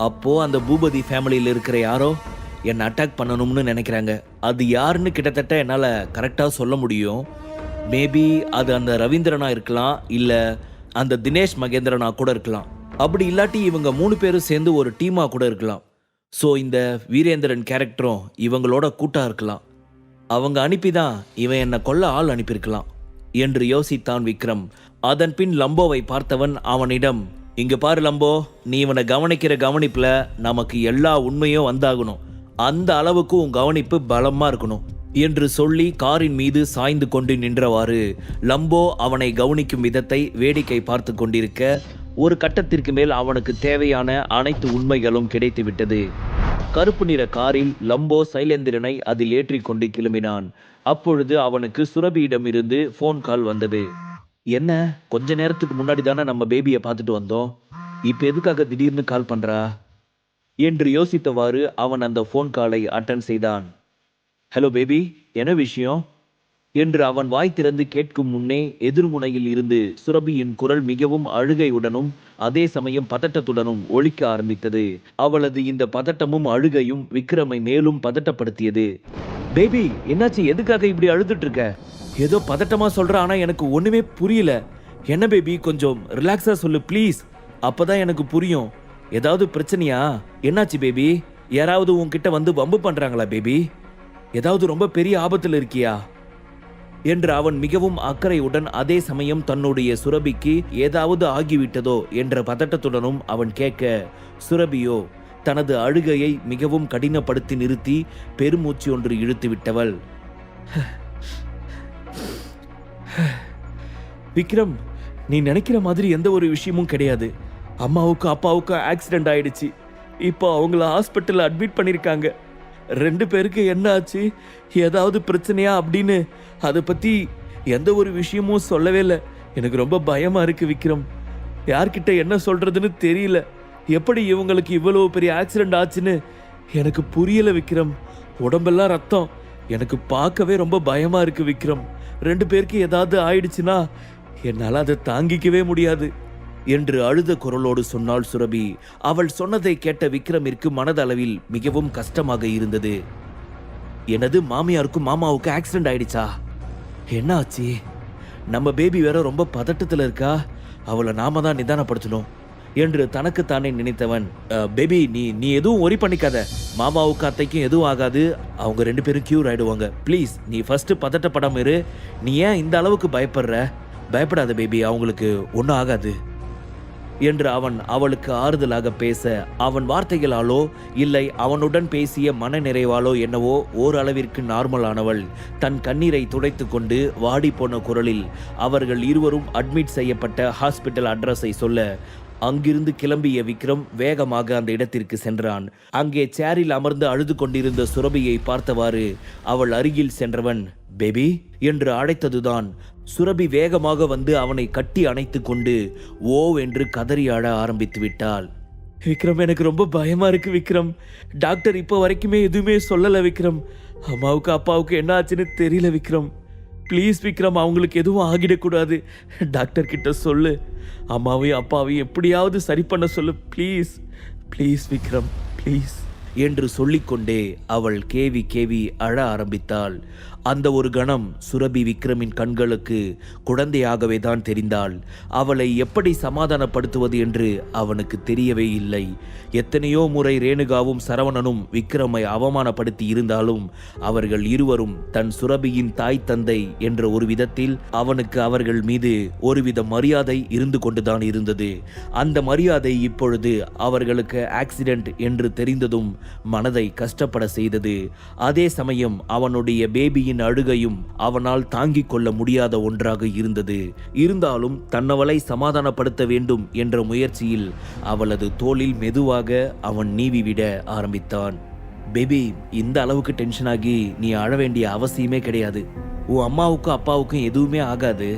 அப்போ அந்த பூபதி ஃபேமிலியில் இருக்கிற யாரோ என்னை அட்டாக் பண்ணணும்னு நினைக்கிறாங்க. அது யாருன்னு கிட்டத்தட்ட என்னால் கரெக்டாக சொல்ல முடியும். மேபி அது அந்த ரவீந்திரனா இருக்கலாம், இல்லை அந்த தினேஷ் மகேந்திரனா கூட இருக்கலாம். அப்படி இல்லாட்டி இவங்க 3 பேரும் சேர்ந்து ஒரு டீமாக கூட இருக்கலாம். ஸோ இந்த வீரேந்திரன் கேரக்டரும் இவங்களோட கூட்டாக இருக்கலாம். அவங்க அனுப்பி தான் இவன் என்னை கொல்ல ஆள் அனுப்பியிருக்கலாம் என்று யோசித்தான் விக்ரம். அதன் பின் லம்போவை பார்த்தவன் அவனிடம், இங்க பாரு லம்போ, நீ இவனை கவனிக்கிற கவனிப்புல நமக்கு எல்லா உண்மையும் வந்தாகணும். அந்த அளவுக்கு உன் கவனிப்பு பலமா இருக்கணும் என்று சொல்லி காரின் மீது சாய்ந்து கொண்டு நின்றவாறு லம்போ அவனை கவனிக்கும் விதத்தை வேடிக்கை பார்த்து கொண்டிருக்க, ஒரு கட்டத்திற்கு மேல் அவனுக்கு தேவையான அனைத்து உண்மைகளும் கிடைத்துவிட்டது. கருப்பு நிற காரில் லம்போ சைலேந்திரனை அதில் ஏற்றிக்கொண்டு கிளம்பினான். அப்பொழுது அவனுக்கு சுரபியிடம் இருந்து போன் கால் வந்தது. என்ன, கொஞ்ச நேரத்துக்கு முன்னாடி தானே நம்ம பேபியை பார்த்துட்டு வந்தோம், இப்போ எதுக்காக திடீர்னு கால் பண்றா என்று யோசித்தவாறு அவன் அந்த போன் காலை அட்டன் செய்தான். ஹலோ பேபி, என்ன விஷயம் என்று அவன் வாய் திறந்து கேட்கும் முன்னே எதிர்முனையில் இருந்து சுரபியின் குரல் மிகவும் அழுகையுடனும் அதே சமயம் பதட்டத்துடனும் ஒலிக்க ஆரம்பித்தது. அவளது இந்த பதட்டமும் அழுகையும் விக்ரமை மேலும் பதட்டப்படுத்தியது. பேபி, என்னாச்சு? எதுக்காக இப்படி அழுதுட்டு இருக்க? ஏதோ பதட்டமா சொல்ற, ஆனா எனக்கு ஒண்ணுமே புரியல. என்ன பேபி, கொஞ்சம் ரிலாக்ஸா சொல்லு ப்ளீஸ், அப்பதான் எனக்கு புரியும். ஏதாவது பிரச்சனையா? என்னாச்சு பேபி? யாராவது உன்கிட்ட வந்து வம்பு பண்றாங்களா பேபி? ஏதாவது ரொம்ப பெரிய ஆபத்தில் இருக்கியா என்று அவன் மிகவும் அக்கறையுடன், அதே சமயம் தன்னுடைய சுரபிக்கு ஏதாவது ஆகிவிட்டதோ என்ற பதட்டத்துடனும் அவன் கேட்க, சுரபியோ தனது அழுகையை மிகவும் கடினப்படுத்தி நிறுத்தி பெருமூச்சு ஒன்று இழுத்து விட்டவள். விக்ரம், நீ நினைக்கிற மாதிரி எந்த ஒரு விஷயமும் கிடையாது. அம்மாவுக்கு அப்பாவுக்கு ஆக்சிடென்ட் ஆயிடுச்சு. இப்போ அவங்கள ஹாஸ்பிட்டலில் அட்மிட் பண்ணியிருக்காங்க. 2 பேருக்கு என்ன ஆச்சு, ஏதாவது பிரச்சனையா அப்படின்னு அதை பற்றி எந்த ஒரு விஷயமும் சொல்லவே இல்லை. எனக்கு ரொம்ப பயமாக இருக்கு விக்ரம். யார்கிட்ட என்ன சொல்கிறதுன்னு தெரியல. எப்படி இவங்களுக்கு இவ்வளோ பெரிய ஆக்சிடென்ட் ஆச்சுன்னு எனக்கு புரியலை விக்ரம். உடம்பெல்லாம் ரத்தம். எனக்கு பார்க்கவே ரொம்ப பயமாக இருக்கு விக்ரம். 2 பேருக்கு ஏதாவது ஆயிடுச்சுன்னா என்னால் அதை தாங்கிக்கவே முடியாது என்று அழுத குரலோடு சொன்னாள் சுரபி. அவள் சொன்னதை கேட்ட விக்ரமிற்கு மனதளவில் மிகவும் கஷ்டமாக இருந்தது. எனது மாமியாருக்கும் மாமாவுக்கு ஆக்சிடென்ட் ஆயிடுச்சா? என்ன ஆச்சு? நம்ம பேபி வேற ரொம்ப பதட்டத்தில் இருக்கா, அவளை நாம தான் நிதானப்படுத்தணும் என்று தனக்குத்தானே நினைத்தவன், பேபி நீ எதுவும் ஒரி பண்ணிக்காத, மாமாவுக்கு அத்தைக்கும் எதுவும் ஆகாது, அவங்க 2 பேரும் கியூர் ஆயிடுவாங்க. ப்ளீஸ் நீ ஃபர்ஸ்ட் பதட்டப்படாம இரு. நீ ஏன் இந்த அளவுக்கு பயப்படுற? பயப்படாத பேபி, அவங்களுக்கு ஒன்றும் ஆகாது என்று அவன் அவளுக்கு ஆறுதலாக பேச, அவன் வார்த்தைகளாலோ இல்லை அவனுடன் பேசிய மன நிறைவாலோ என்னவோ ஓரளவிற்கு நார்மலானவள் தன் கண்ணீரை துடைத்து கொண்டு வாடி போன குரலில் அவர்கள் இருவரும் அட்மிட் செய்யப்பட்ட ஹாஸ்பிட்டல் அட்ரஸை சொல்ல, அங்கிருந்து கிளம்பிய விக்ரம் வேகமாக அந்த இடத்திற்கு சென்றான். அங்கே சேரில் அமர்ந்து அழுது கொண்டிருந்த சுரபியை பார்த்தவாறு அவள் அருகில் சென்றவன், பேபி என்று அழைத்ததுதான் சுரபி வேகமாக வந்து அவனை கட்டி அணைத்து கொண்டு ஓ என்று கதறி அழ ஆரம்பித்து விட்டாள். விக்ரம், எனக்கு ரொம்ப பயமா இருக்கு விக்ரம். டாக்டர் இப்போ வரைக்குமே எதுவுமே சொல்லல விக்ரம். அம்மாவுக்கு அப்பாவுக்கு என்ன ஆச்சுன்னு தெரியல விக்ரம். ப்ளீஸ் விக்ரம், அவங்களுக்கு எதுவும் ஆகிடக்கூடாது. டாக்டர் கிட்ட சொல்லு, அம்மாவையும் அப்பாவையும் எப்படியாவது சரி பண்ண சொல்லு ப்ளீஸ். ப்ளீஸ் விக்ரம், ப்ளீஸ் என்று சொல்லிக்கொண்டே அவள் கேவி கேவி அழ ஆரம்பித்தாள். அந்த ஒரு கணம் சுரபி விக்ரமின் கண்களுக்கு குழந்தையாகவே தான் தெரிந்தாள். அவளை எப்படி சமாதானப்படுத்துவது என்று அவனுக்கு தெரியவே இல்லை. எத்தனையோ முறை ரேணுகாவும் சரவணனும் விக்ரமை அவமானப்படுத்தி இருந்தாலும் அவர்கள் இருவரும் தன் சுரபியின் தாய் தந்தை என்ற ஒரு விதத்தில் அவனுக்கு அவர்கள் மீது ஒருவித மரியாதை இருந்து கொண்டுதான் இருந்தது. அந்த மரியாதை இப்பொழுது அவர்களுக்கு ஆக்சிடென்ட் என்று தெரிந்ததும் மனதை கஷ்டப்பட செய்தது. அதே சமயம் அவனுடைய பேபியின் அழுகையும் அவனால் தாங்கிக் கொள்ள முடியாத ஒன்றாக இருந்தது. இருந்தாலும் தன்னவளை சமாதானப்படுத்த வேண்டும் என்ற முயற்சியில் அவளது தோளில் மெதுவாக அவன் நீவிவிட ஆரம்பித்தான். பேபி, இந்த அளவுக்கு டென்ஷன் ஆகி நீ அழ வேண்டிய அவசியமே கிடையாது. உன் அம்மாவுக்கும் அப்பாவுக்கும் எதுவுமே ஆகாது.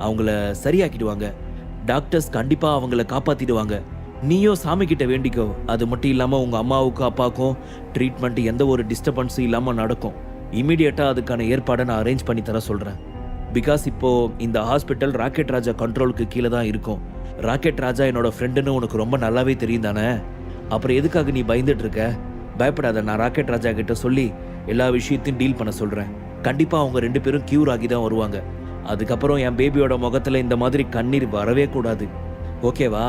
அவங்கள சரியாக்கிடுவாங்க. டாக்டர்ஸ் கண்டிப்பா அவங்கள காப்பாத்திடுவாங்க. நீயோ சாமி கிட்ட வேண்டிக்கோ. அது மட்டும் இல்லாமல் உங்கள் அம்மாவுக்கும் அப்பாவுக்கும் ட்ரீட்மெண்ட் எந்த ஒரு டிஸ்டர்பன்ஸும் இல்லாமல் நடக்கும். இமீடியட்டாக அதுக்கான ஏற்பாடை நான் அரேஞ்ச் பண்ணி தர சொல்கிறேன். பிகாஸ் இப்போது இந்த ஹாஸ்பிட்டல் ராக்கெட் ராஜா கண்ட்ரோலுக்கு கீழே தான் இருக்கும். ராக்கெட் ராஜா என்னோட ஃப்ரெண்டுன்னு உனக்கு ரொம்ப நல்லாவே தெரியும் தானே? அப்புறம் எதுக்காக நீ பயந்துட்டு இருக்க? பயப்படாத, நான் ராக்கெட் ராஜா கிட்ட சொல்லி எல்லா விஷயத்தையும் டீல் பண்ண சொல்றேன். கண்டிப்பா அவங்க 2 பேரும் கியூர் ஆகி தான் வருவாங்க. அதுக்கப்புறம் என் பேபியோட முகத்துல இந்த மாதிரி கண்ணீர் வரவே கூடாது. ஓகேவா?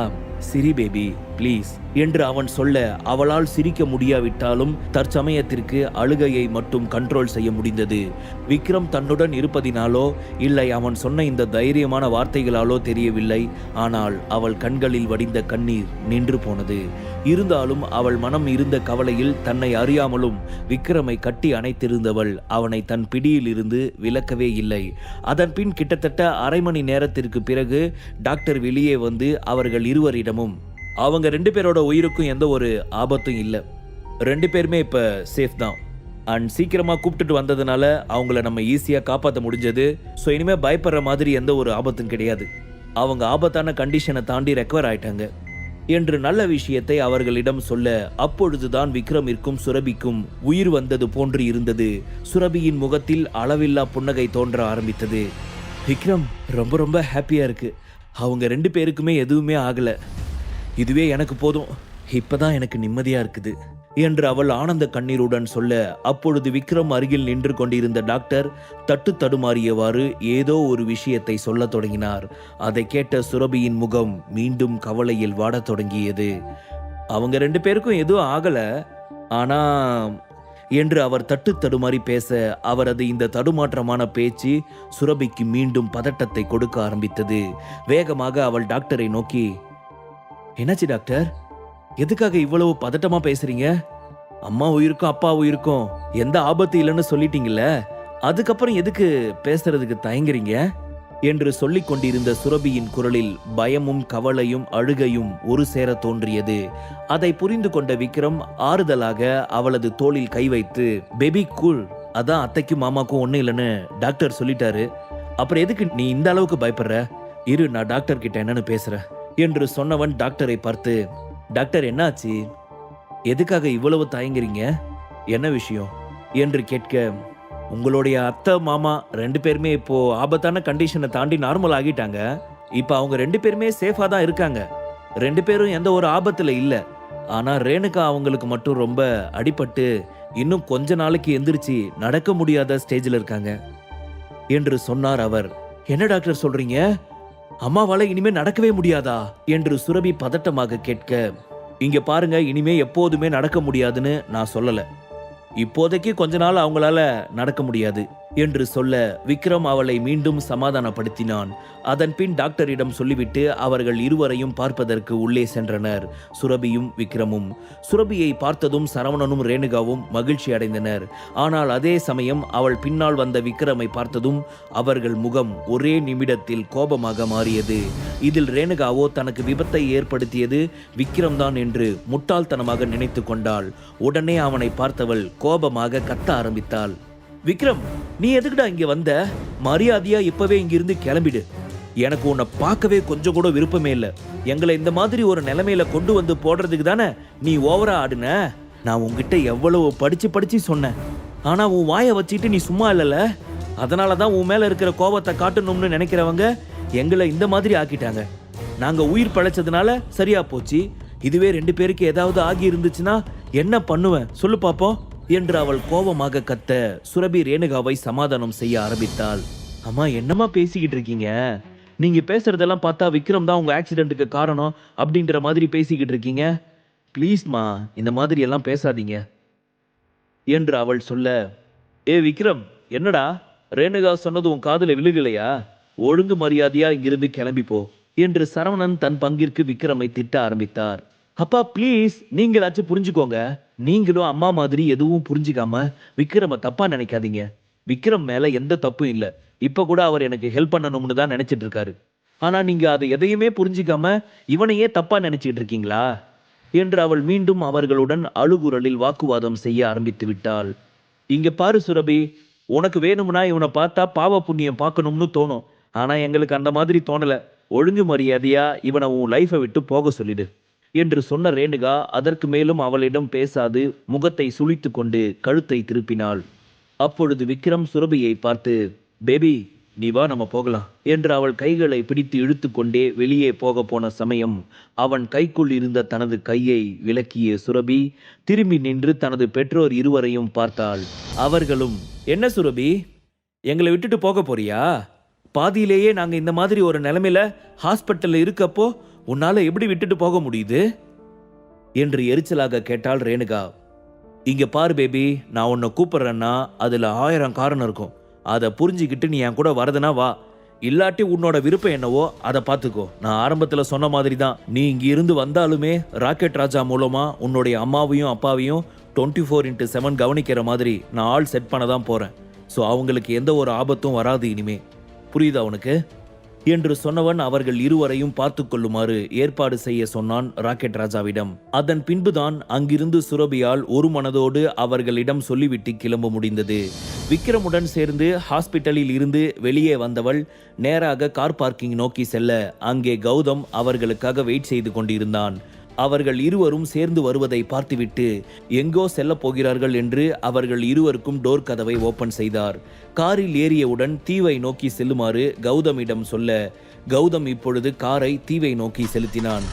சிரி பேபி ப்ளீஸ் என்று அவன் சொல்ல, அவளால் சிரிக்க முடியாவிட்டாலும் தற்சமயத்திற்கு அழுகையை மட்டும் கண்ட்ரோல் செய்ய முடிந்தது. விக்ரம் தன்னுடன் இருப்பதினாலோ இல்லை அவன் சொன்ன இந்த தைரியமான வார்த்தைகளாலோ தெரியவில்லை, ஆனால் அவள் கண்களில் வடிந்த கண்ணீர் நின்று போனது. இருந்தாலும் அவள் மனம் இருந்த கவலையில் தன்னை அறியாமலும் விக்ரமை கட்டி அணைத்திருந்தவள் அவனை தன் பிடியில் இருந்து விலக்கவே இல்லை. அதன் பின் கிட்டத்தட்ட அரை மணி நேரத்திற்கு பிறகு டாக்டர் வெளியே வந்து அவர்கள் இருவரிடமும் அவங்க 2 பேரோட உயிருக்கும் எந்த ஒரு ஆபத்தும் இல்லை, 2 பேருமே இப்ப சேஃப் தான், அண்ட் சீக்கிரமா கூப்பிட்டுட்டு வந்ததுனால அவங்கள நம்ம ஈஸியா காப்பாற்ற முடிஞ்சது. ஸோ இனிமே பயப்படுற மாதிரி எந்த ஒரு ஆபத்தும் கிடையாது, அவங்க ஆபத்தான கண்டிஷனை தாண்டி ரெக்கவர் ஆயிட்டாங்க என்று நல்ல விஷயத்தை அவர்களிடம் சொல்ல, அப்பொழுதுதான் விக்ரமிற்கும் சுரபிக்கும் உயிர் வந்தது போன்று இருந்தது. சுரபியின் முகத்தில் அளவில்லா புன்னகை தோன்ற ஆரம்பித்தது. விக்ரம், ரொம்ப ரொம்ப ஹாப்பியா இருக்கு, அவங்க 2 பேருக்குமே எதுவுமே ஆகல, இதுவே எனக்கு போதும், இப்பதான் எனக்கு நிம்மதியா இருக்குது என்று அவள் ஆனந்த கண்ணீருடன் சொல்ல, அப்பொழுது விக்ரம் அருகில் நின்று கொண்டிருந்த டாக்டர் தட்டு தடுமாறியவாறு ஏதோ ஒரு விஷயத்தை சொல்லத் தொடங்கினார். அதை கேட்ட சுரபியின் முகம் மீண்டும் கவலையில் வாடத் தொடங்கியது. அவங்க 2 பேருக்கும் எதுவும் ஆகல, ஆனா என்று அவர் தட்டு தடுமாறி பேச, அவரது இந்த தடுமாற்றமான பேச்சு சுரபிக்கு மீண்டும் பதட்டத்தை கொடுக்க ஆரம்பித்தது. வேகமாக அவள் டாக்டரை நோக்கி, என்னாச்சு டாக்டர், எதுக்காக இவ்வளவு பதட்டமா பேசுறீங்க? அம்மா உயிருக்கும் அப்பா உயிருக்கும் எந்த ஆபத்து இல்லைன்னு சொல்லிட்டீங்கல்ல, அதுக்கப்புறம் எதுக்கு பேசுறதுக்கு தயங்குறீங்க என்று சொல்லிக் கொண்டிருந்த சுரபியின் குரலில் பயமும் கவலையும் அழுகையும் ஒரு சேர தோன்றியது. அதை புரிந்து கொண்ட விக்ரம் ஆறுதலாக அவளது தோளில் கை வைத்து, பேபி கூல், அதான் அத்தைக்கும் மாமாக்கும் ஒன்றும் இல்லைன்னு டாக்டர் சொல்லிட்டாரு, அப்புறம் எதுக்கு நீ இந்த அளவுக்கு பயப்படுற? இரு, நான் டாக்டர் கிட்ட என்னன்னு பேசுறேன் என்று சொன்னவன் டாக்டரை பார்த்து, டாக்டர் என்னாச்சு, எதுக்காக இவ்வளவு தயங்குறீங்க, என்ன விஷயம் என்று கேட்க, உங்களுடைய அத்தை மாமா 2 பேருமே இப்போ ஆபத்தான கண்டிஷனை தாண்டி நார்மல் ஆகிட்டாங்க, இப்போ அவங்க 2 பேருமே சேஃபா தான் இருக்காங்க, 2 பேரும் எந்த ஒரு ஆபத்துல இல்ல, ஆனா ரேணுகா அவங்களுக்கு மட்டும் ரொம்ப அடிபட்டு இன்னும் கொஞ்ச நாளைக்கு எந்திரிச்சு நடக்க முடியாத ஸ்டேஜில் இருக்காங்க என்று சொன்னார் அவர். என்ன டாக்டர் சொல்றீங்க, அம்மாவால இனிமே நடக்கவே முடியாதா என்று சுரபி பதட்டமாக கேட்க, இங்க பாருங்க, இனிமே எப்போதுமே நடக்க முடியாதுன்னு நான் சொல்லல, இப்போதைக்கு கொஞ்ச நாள் அவங்களால நடக்க முடியாது என்று சொல்ல, விக்ரம் அவளை மீண்டும் சமாதானப்படுத்தினான். அதன் பின் டாக்டரிடம் சொல்லிவிட்டு அவர்கள் இருவரையும் பார்ப்பதற்கு உள்ளே சென்றனர், சுரபியும் விக்ரமும். சுரபியை பார்த்ததும் சரவணனும் ரேணுகாவும் மகிழ்ச்சி அடைந்தனர். ஆனால் அதே சமயம் அவள் பின்னால் வந்த விக்ரமை பார்த்ததும் அவர்கள் முகம் ஒரே நிமிடத்தில் கோபமாக மாறியது. இதில் ரேணுகாவோ தனக்கு விபத்தை ஏற்படுத்தியது விக்ரம் தான் என்று முட்டாள்தனமாக நினைத்து கொண்டாள். உடனே அவனை பார்த்தவள் கோபமாக கத்த ஆரம்பித்தாள். விக்ரம், நீ எதுக்குடா இங்க வந்த? மரியாதையா இப்பவே இங்கிருந்து கிளம்பிடு, எனக்கு உன்னை பார்க்கவே கொஞ்சம் கூட விருப்பமே இல்லை, எங்களை இந்த மாதிரி ஒரு நிலைமையில கொண்டு வந்து போடுறதுக்கு தானே நீ ஓவரா ஆடுன. நான் உன்கிட்ட எவ்வளவு படிச்சு சொன்னேன், ஆனா உன் வாயை வச்சுட்டு நீ சும்மா இல்லல, அதனாலதான் உன் மேல இருக்கிற கோபத்தை காட்டணும்னு நினைக்கிறவங்க எங்களை இந்த மாதிரி ஆக்கிட்டாங்க. நாங்க உயிர் பழைச்சதுனால சரியா போச்சு, இதுவே 2 பேருக்கு ஏதாவது ஆகி இருந்துச்சுன்னா என்ன பண்ணுவேன் சொல்லு பாப்போம் என்று அவள் கோபமாக கத்த, சுரபி ரேணுகாவை சமாதானம் செய்ய ஆரம்பித்தாள். அம்மா, என்னம்மா பேசிக்கிட்டு இருக்கீங்க? நீங்க பேசுறதெல்லாம் பார்த்தா விக்ரம் தான் உங்க ஆக்சிடென்ட்டுக்கு காரணம் அப்படின்ற மாதிரி பேசிக்கிட்டு இருக்கீங்க. ப்ளீஸ்மா, இந்த மாதிரி எல்லாம் பேசாதீங்க என்று அவள் சொல்ல, ஏ விக்ரம், என்னடா ரேணுகா சொன்னது உன் காதுல விழுகலையா? ஒழுங்கு மரியாதையா இங்கிருந்து கிளம்பி போ என்று சரவணன் தன் பங்கிற்கு விக்ரமை திட்ட ஆரம்பித்தார். அப்பா ப்ளீஸ், நீங்களாச்சும் புரிஞ்சுக்கோங்க. நீங்களும் அம்மா மாதிரி எதுவும் புரிஞ்சுக்காம விக்ரம தப்பா நினைக்காதீங்க. விக்ரம் மேல எந்த தப்பும் இல்லை. இப்ப கூட அவர் எனக்கு ஹெல்ப் பண்ணணும்னு தான் நினைச்சிட்டு இருக்காரு. ஆனா நீங்க அதை எதையுமே புரிஞ்சுக்காம இவனையே தப்பா நினைச்சிட்டு இருக்கீங்களா என்று அவள் மீண்டும் அவர்களுடன் அழுகுரலில் வாக்குவாதம் செய்ய ஆரம்பித்து விட்டாள். இங்க பாரு சுரபி, உனக்கு வேணும்னா இவனை பார்த்தா பாவ புண்ணியம் பார்க்கணும்னு தோணும். ஆனா எங்களுக்கு அந்த மாதிரி தோணல. ஒழுங்கு மரியாதையா இவனை உன் லைஃபை விட்டு போக சொல்லிடு என்று சொன்ன ரேணுகா அதற்கு மேலும் அவளிடம் பேசாது முகத்தை சுளித்து கொண்டு கழுத்தை திருப்பினாள். அப்பொழுது விக்ரம் சுரபியை பார்த்து, பேபி நீ வா நம்ம போகலாம் என்று அவள் கைகளை பிடித்து இழுத்து கொண்டே வெளியே போக போன சமயம் அவன் கைக்குள் இருந்த தனது கையை விலக்கிய சுரபி திரும்பி நின்று தனது பெற்றோர் இருவரையும் பார்த்தாள். அவர்களும், என்ன சுரபி, எங்களை விட்டுட்டு போக போறியா? பாதியிலேயே நாங்க இந்த மாதிரி ஒரு நிலைமையில ஹாஸ்பிட்டல்ல இருக்கப்போ உன்னால எப்படி விட்டுட்டு போக முடியுது என்று எரிச்சலாக கேட்டாள் ரேணுகா. இங்க பாரு பேபி, நான் உன்னை கூப்பிடுறேன்னா அதுல 1000 காரணம் இருக்கும். அதை புரிஞ்சுக்கிட்டு நீ என் கூட வரதுனா வா, இல்லாட்டி உன்னோட விருப்பம் என்னவோ அதை பார்த்துக்கோ. நான் ஆரம்பத்துல சொன்ன மாதிரி தான், நீ இங்க இருந்து வந்தாலுமே ராக்கெட் ராஜா மூலமா உன்னுடைய அம்மாவையும் அப்பாவையும் 24x7 கவனிக்கிற மாதிரி நான் ஆள் செட் பண்ண தான் போறேன். ஸோ அவங்களுக்கு எந்த ஒரு ஆபத்தும் வராது இனிமே. புரியுதா உனக்கு என்று சொன்னவன் அவர்கள் இருவரையும் பார்த்து கொள்ளுமாறு ஏற்பாடு செய்ய சொன்னான் ராக்கெட் ராஜாவிடம். அதன் பின்புதான் அங்கிருந்து சுரபியால் ஒரு மனதோடு அவர்களிடம் சொல்லிவிட்டு கிளம்ப முடிந்தது. விக்ரமுடன் சேர்ந்து ஹாஸ்பிட்டலில் இருந்து வெளியே வந்தவள் நேராக கார் பார்க்கிங் நோக்கி செல்ல அங்கே கௌதம் அவர்களுக்காக வெயிட் செய்து கொண்டிருந்தான். அவர்கள் இருவரும் சேர்ந்து வருவதை பார்த்துவிட்டு எங்கோ செல்ல போகிறார்கள் என்று அவர்கள் இருவருக்கும் டோர் கதவை ஓபன் செய்தார். காரில் ஏறியவுடன் தீவை நோக்கி செல்லுமாறு கௌதமிடம் சொல்ல கௌதம் இப்பொழுது காரை தீவை நோக்கி செலுத்தினான்.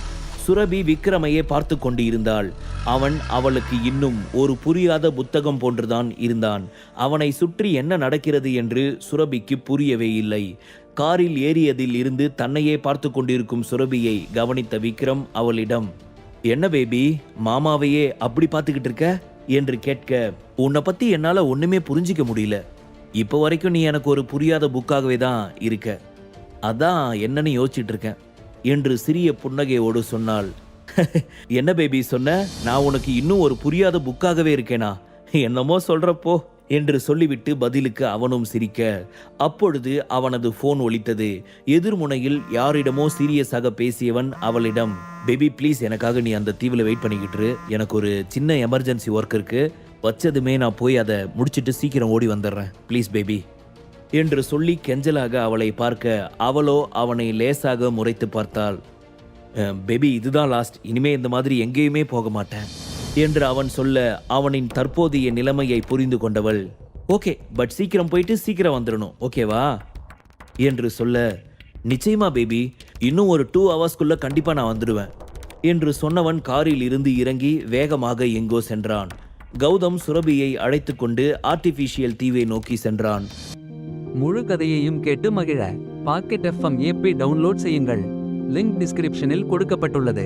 சுரபி விக்ரமையே பார்த்து கொண்டு இருந்தாள். அவன் அவளுக்கு இன்னும் ஒரு புரியாத புத்தகம் போன்றுதான் இருந்தான். அவனை சுற்றி என்ன நடக்கிறது என்று சுரபிக்கு புரியவே இல்லை. காரில் ஏறியதில் இருந்து தன்னையே பார்த்து கொண்டிருக்கும் சுரபியை கவனித்த விக்ரம் அவளிடம், என்ன பேபி, மாமாவையே அப்படி பார்த்துக்கிட்டு இருக்க என்று கேட்க, உன்னை பத்தி என்னால ஒண்ணுமே புரிஞ்சிக்க முடியல. இப்போ வரைக்கும் நீ எனக்கு ஒரு புரியாத புக்காகவே தான் இருக்க. அதான் என்னன்னு யோசிச்சுட்டு இருக்கேன் என்று சிறிய புன்னகையோடு சொன்னாள். என்ன பேபி சொன்ன? நான் உனக்கு இன்னும் ஒரு புரியாத புக்காகவே இருக்கேனா? என்னமோ சொல்றப்போ என்று சொல்லிவிட்டு பதிலுக்கு அவனும் சிரிக்க, அப்பொழுது அவனது போன் ஒலித்தது. எதிர்முனையில் யாரிடமோ சீரியஸாக பேசியவன் அவளிடம், பேபி ப்ளீஸ் எனக்காக நீ அந்த தீவில் வெயிட் பண்ணிக்கிட்டு, எனக்கு ஒரு சின்ன எமர்ஜென்சி ஒர்க் இருக்கு, வச்சதுமே நான் போய் அதை முடிச்சிட்டு சீக்கிரம் ஓடி வந்துடுறேன் ப்ளீஸ் பேபி என்று சொல்லி கெஞ்சலாக அவளை பார்க்க அவளோ அவனை லேசாக முறைத்து பார்த்தாள். பேபி இதுதான் லாஸ்ட், இனிமே இந்த மாதிரி எங்கேயுமே போக மாட்டேன் என்று அவன் சொல்ல அவனின் தற்போதைய நிலைமையை புரிந்து கொண்டவள், ஓகே பட் சீக்கிரம் போயிட்டு சீக்கிரம் வந்துடணும், ஓகேவா என்று சொல்ல, நிச்சயமா பேபி, இன்னும் ஒரு 2 ஹவர்ஸ்க்குள்ள கண்டிப்பா நான் வந்துடுவேன் என்று சொன்னவன் காரில் இருந்து இறங்கி வேகமாக எங்கோ சென்றான். கௌதம் சுரபியை அழைத்து கொண்டு ஆர்டிபிஷியல் தீவை நோக்கி சென்றான். முழு கதையையும் கேட்டு மகிழ பாக்கெட் FM ஆப்பை டவுன்லோட் செய்யுங்கள். லிங்க் டிஸ்கிரிப்ஷனில் கொடுக்கப்பட்டுள்ளது.